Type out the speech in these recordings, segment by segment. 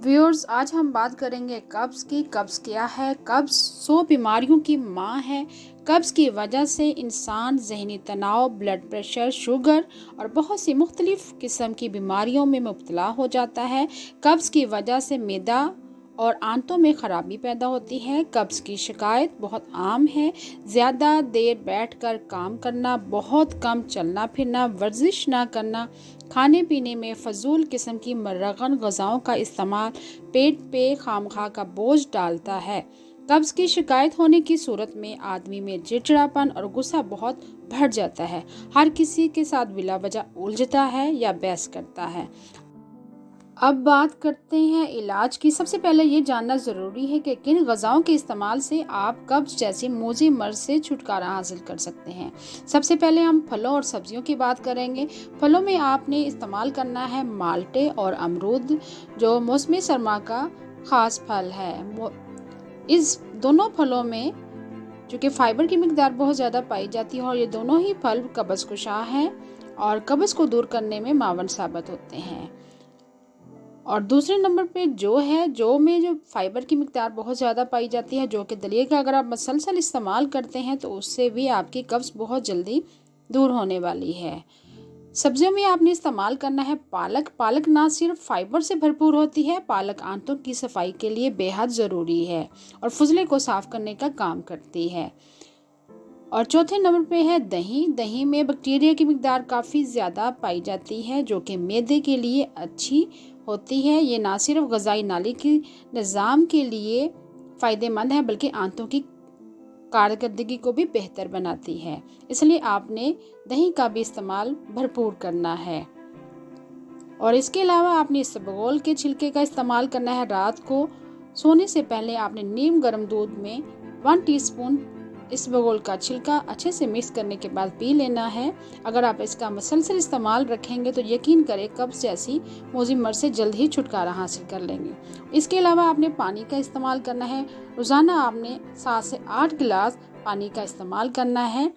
Viewers, आज हम बात करेंगे कब्ज़ की। कब्ज़ क्या है? कब्ज़ 100 बीमारियों की माँ है। कब्ज़ की वजह से इंसान जहनी तनाव, ब्लड प्रेशर, शुगर और बहुत सी मुख्तलिफ़ किस्म की बीमारियों में मुब्तला हो जाता है। कब्ज़ की वजह से मैदा और आंतों में ख़राबी पैदा होती है। कब्ज़ की शिकायत बहुत आम है। ज़्यादा देर बैठकर काम करना, बहुत कम चलना फिरना, वर्जिश ना करना, खाने पीने में फ़जूल किस्म की मर्रगन ग़िज़ाओं का इस्तेमाल पेट पे खामखा का बोझ डालता है। कब्ज़ की शिकायत होने की सूरत में आदमी में चिड़चिड़ापन और गुस्सा बहुत बढ़ जाता है। हर किसी के साथ बिला वजह उलझता है या बहस करता है। अब बात करते हैं इलाज की। सबसे पहले ये जानना ज़रूरी है कि किन ग़िज़ाओं के इस्तेमाल से आप कब्ज़ जैसे मोज़ी मर्ज़ से छुटकारा हासिल कर सकते हैं। सबसे पहले हम फलों और सब्जियों की बात करेंगे। फलों में आपने इस्तेमाल करना है माल्टे और अमरूद, जो मौसमी सरमा का ख़ास फल है। इस दोनों फलों में चूँकि फ़ाइबर की मिकदार बहुत ज़्यादा पाई जाती है और ये दोनों ही फल कब्ज़ कुशा हैं और कब्ज़ को दूर करने में मावन साबित होते हैं। और दूसरे नंबर पे जौ में जो फाइबर की मिकदार बहुत ज़्यादा पाई जाती है। जौ के दलिए का अगर आप मसलसल इस्तेमाल करते हैं तो उससे भी आपकी कब्ज़ बहुत जल्दी दूर होने वाली है। सब्जियों में आपने इस्तेमाल करना है पालक। पालक ना सिर्फ फाइबर से भरपूर होती है, पालक आंतों की सफाई के लिए बेहद ज़रूरी है और फुजले को साफ करने का काम करती है। और चौथे नंबर पे है दही। दही में बैक्टीरिया की मिकदार काफ़ी ज़्यादा पाई जाती है, जो कि मैदे के लिए अच्छी होती है। ये ना सिर्फ ग़िज़ाई नाली के निज़ाम के लिए फ़ायदेमंद है, बल्कि आंतों की कारकर्दगी को भी बेहतर बनाती है। इसलिए आपने दही का भी इस्तेमाल भरपूर करना है। और इसके अलावा आपने इसबगोल के छिलके का इस्तेमाल करना है। रात को सोने से पहले आपने नीम गर्म दूध में 1 टीस्पून इसबगोल का छिलका अच्छे से मिक्स करने के बाद पी लेना है। अगर आप इसका मुसलसल इस्तेमाल रखेंगे तो यकीन करें कब्ज़ जैसी मोज़ी मर्ज़ से जल्द ही छुटकारा हासिल कर लेंगे। इसके अलावा आपने पानी का इस्तेमाल करना है। रोज़ाना आपने 7 से 8 गिलास पानी का इस्तेमाल करना है।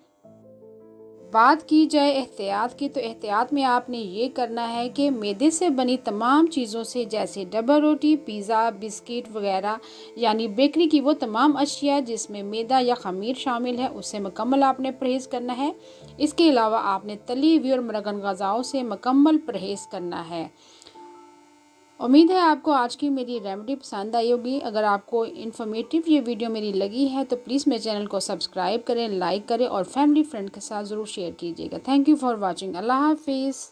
बात की जाए एहतियात की, तो एहतियात में आपने ये करना है कि मैदे से बनी तमाम चीज़ों से, जैसे डबल रोटी, पिज़्ज़ा, बिस्किट वगैरह, यानी बेकरी की वो तमाम अशिया जिसमें मैदा या खमीर शामिल है, उससे मुकम्मल आपने परहेज़ करना है। इसके अलावा आपने तली हुई और मुरगन ग़िज़ाओं से मुकम्मल परहेज़ करना है। उम्मीद है आपको आज की मेरी रेमेडी पसंद आई होगी। अगर आपको इन्फॉर्मेटिव ये वीडियो मेरी लगी है तो प्लीज़ मेरे चैनल को सब्सक्राइब करें, लाइक करें और फैमिली फ्रेंड के साथ ज़रूर शेयर कीजिएगा। Thank you for watching. अल्लाह हाफिज़।